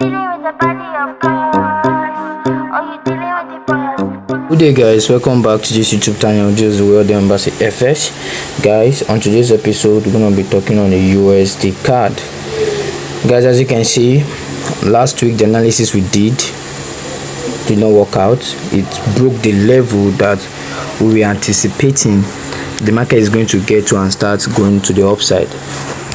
Good day guys, welcome back to this YouTube channel. This is the World Embassy FS. Guys, on today's episode we're going to be talking on the Usdcad. Guys, as you can see, last week the analysis we did not work out. It broke the level that we were anticipating the market is going to get to and start going to the upside.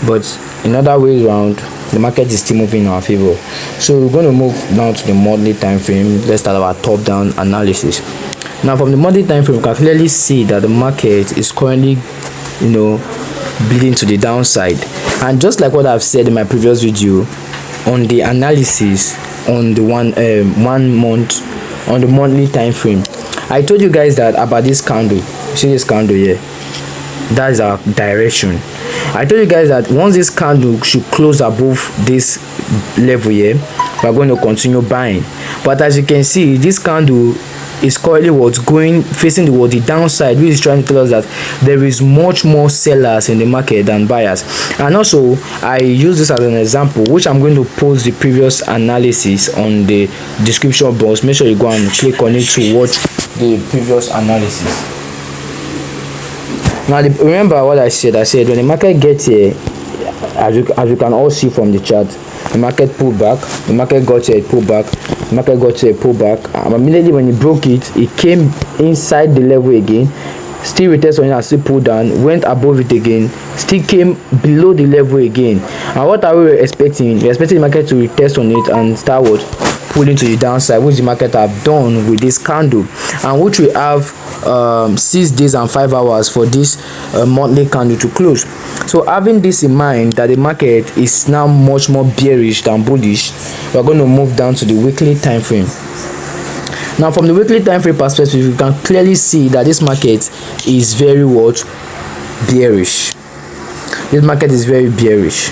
But in other ways around, the market is still moving in our favor. So we're going to move now to the monthly time frame. Let's start our top down analysis. Now from the monthly time frame, we can clearly see that the market is currently bleeding to the downside. And just like what I've said in my previous video on the analysis on the one month on the monthly time frame, I told you guys that about this candle. See this candle here? That is our direction. I told you guys that once this candle should close above this level here, we're going to continue buying. But as you can see, this candle is currently facing the downside, which is trying to tell us that there is much more sellers in the market than buyers. And also, I use this as an example, which I'm going to post the previous analysis on the description box. Make sure you go and click on it to watch the previous analysis. Now remember what I said when the market gets here, as you can all see from the chart, the market pulled back, the market got here, it pulled back, the market got here, it pulled back, and immediately when it broke it came inside the level again, still retested on it and still pulled down, went above it again, still came below the level again. And what are we expecting? We're expecting the market to retest on it and start pulling to the downside, which the market have done with this candle, and which we have 6 days and 5 hours for this monthly candle to close. So having this in mind, that the market is now much more bearish than bullish, we're going to move down to the weekly time frame. Now from the weekly time frame perspective, you can clearly see that this market is very bearish. This market is very bearish.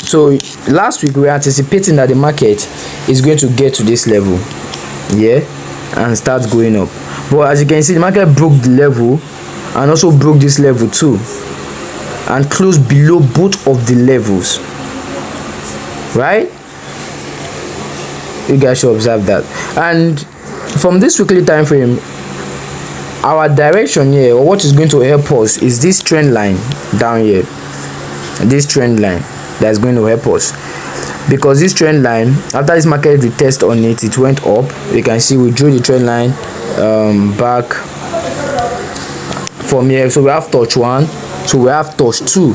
So last week we were anticipating that the market is going to get to this level, and start going up. But as you can see, the market broke the level and also broke this level too, and closed below both of the levels, right? You guys should observe that. And from this weekly time frame, our direction here, or what is going to help us, is this trend line down here. This trend line that's going to help us, because this trend line, after this market retest on it, it went up. You can see we drew the trend line back from here. So we have touch 1, so we have touch 2.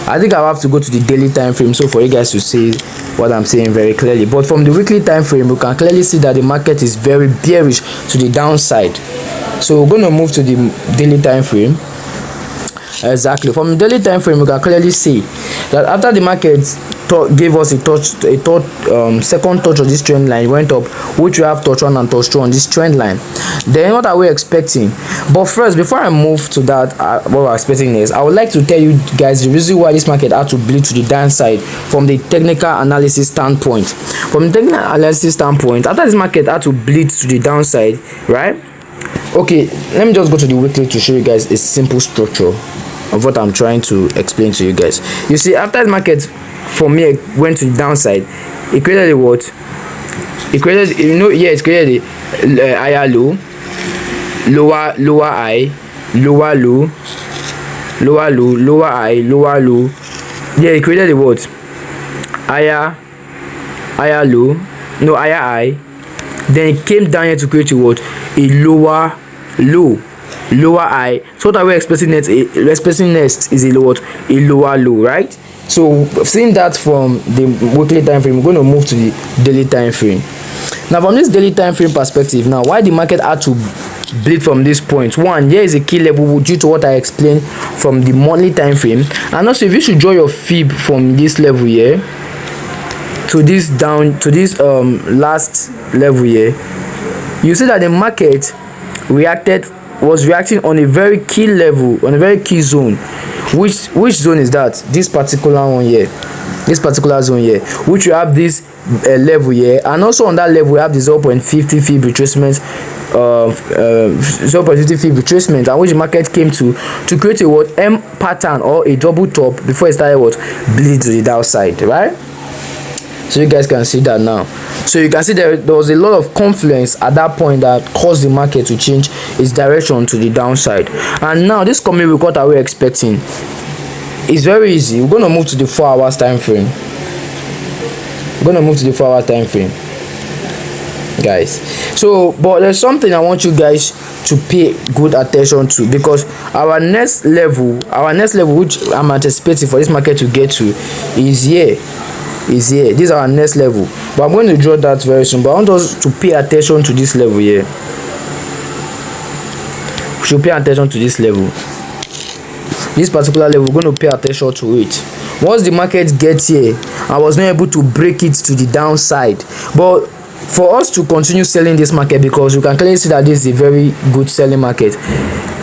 I think I'll have to go to the daily time frame so for you guys to see what I'm saying very clearly. But from the weekly time frame, we can clearly see that the market is very bearish to the downside. So we're going to move to the daily time frame. Exactly, from the daily time frame, we can clearly see that after the market gave us a second touch of this trend line, went up, which we have touch 1 and touch 2 on this trend line. Then what are we expecting? But first, before I move to that, what we're expecting is, I would like to tell you guys the reason why this market had to bleed to the downside from the technical analysis standpoint. From the technical analysis standpoint, after this market had to bleed to the downside, right? Okay, let me just go to the weekly to show you guys a simple structure of what I'm trying to explain to you guys. You see, after the market from here went to the downside, it created a what? It created, it created a higher low, lower high, lower low, lower low, lower high, lower low. It created a what? Higher low, higher high. Then it came down here to create a what? A lower low, lower high. So what are we expecting next? Expecting next is a lower low, right? So seeing that from the weekly time frame, we're going to move to the daily time frame. Now from this daily time frame perspective, now why the market had to bleed from this point? One, here is a key level due to what I explained from the monthly time frame. And also, if you should draw your fib from this level here to this last level here, you see that the market was reacting on a very key level, on a very key zone. Which zone is that? This particular one here, this particular zone here, which you have this level here, and also on that level we have the 0.50 fib retracement, 0.50 fib retracement, and which the market came to create a M pattern or a double top before it started bleeding to the downside, right? So you guys can see that now. So you can see there was a lot of confluence at that point that caused the market to change its direction to the downside. And now this coming week, what are we expecting? It's very easy. We're going to move to the 4 hours time frame. We're going to move to the 4 hour time frame, guys. So but there's something I want you guys to pay good attention to, because our next level which I'm anticipating for this market to get to is here. This is our next level, but I'm going to draw that very soon. But I want us to pay attention to this level here. We should pay attention to this level. This particular level, we're going to pay attention to it. Once the market gets here, I was not able to break it to the downside, but for us to continue selling this market, because you can clearly see that this is a very good selling market,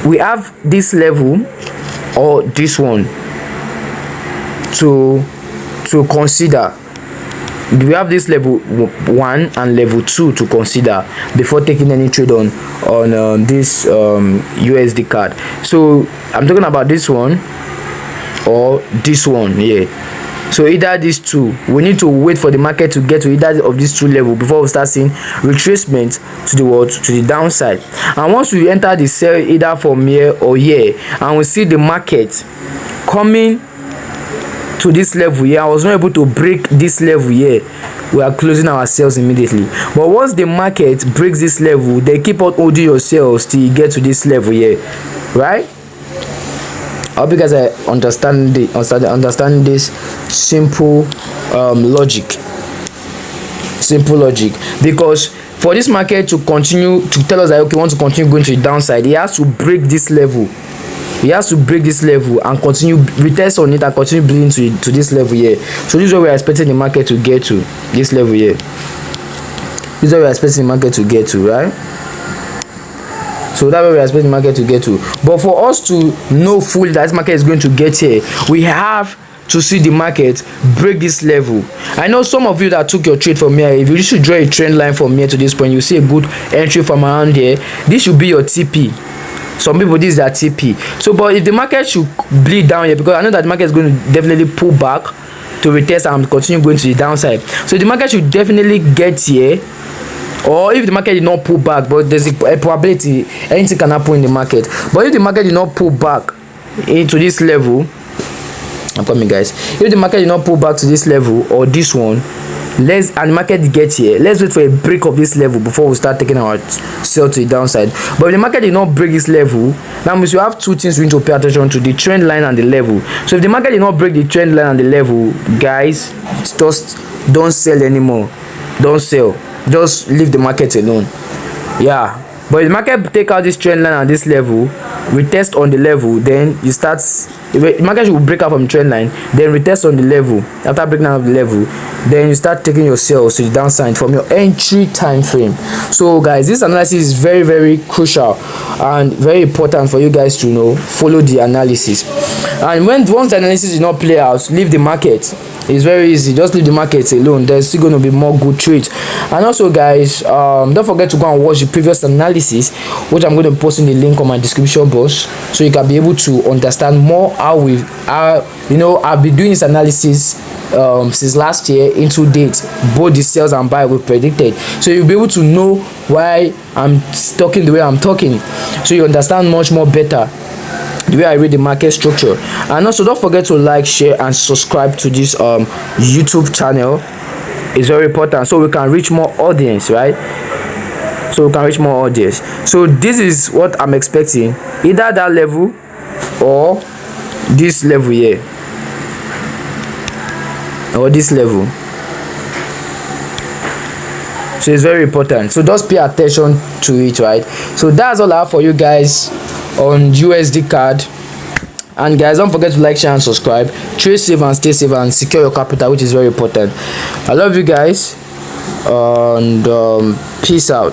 we have this level or this one to consider. We have this level 1 and level 2 to consider before taking any trade on this USD card. So I'm talking about this one or this one here. So either these two, we need to wait for the market to get to either of these two levels before we start seeing retracement to the what, to the downside. And once we enter the sell either from here or here, and we see the market coming to this level here, I was not able to break this level here, we are closing our sales immediately. But once the market breaks this level, they keep on holding your sales till you get to this level here, right? I hope you guys are understanding this simple logic. Because for this market to continue to tell us that okay, we want to continue going to the downside, it has to break this level. And continue retest on it and continue bleeding to this level here. So this is what we are expecting the market to get to. This level here. This is what we are expecting the market to get to, right? So that's what we are expecting the market to get to. But for us to know fully that this market is going to get here, we have to see the market break this level. I know some of you that took your trade from here, if you should draw a trend line from here to this point, you see a good entry from around here. This should be your TP. Some people, this is their TP. So but if the market should bleed down here, because I know that the market is going to definitely pull back to retest and continue going to the downside. So the market should definitely get here, or if the market did not pull back, but there's a probability anything can happen in the market. But if the market did not pull back into this level, I'm coming, guys. If the market did not pull back to this level or this one, and the market gets here, let's wait for a break of this level before we start taking our sell to the downside. But if the market did not break this level, that means you have two things we need to pay attention to: the trend line and the level. So if the market did not break the trend line and the level, guys, just don't sell anymore. Don't sell. Just leave the market alone. Yeah. But if the market take out this trend line and this level, retest on the level, then you start. If the market should break out from the trend line, then retest on the level. After breaking out of the level, then you start taking your sales to the downside from your entry time frame. So guys, this analysis is very, very crucial and very important for you guys to know. Follow the analysis, and once the analysis is not play out, leave the market. It's very easy. Just leave the market alone. There's still going to be more good trades. And also, guys, don't forget to go and watch the previous analysis, which I'm going to post in the link on my description box, so you can be able to understand more how I've been doing this analysis since last year into date, both the sales and buy we predicted. So you'll be able to know why I'm talking the way I'm talking, so you understand much more better the way I read the market structure. And also don't forget to like, share and subscribe to this YouTube channel. It's very important so we can reach more audience, right? So this is what I'm expecting, either that level or this level here, or this level. So it's very important, so just pay attention to it, right? So that's all I have for you guys on Usdcad. And guys, don't forget to like, share and subscribe. Trade safe and stay safe and secure your capital, which is very important. I love you guys, and peace out.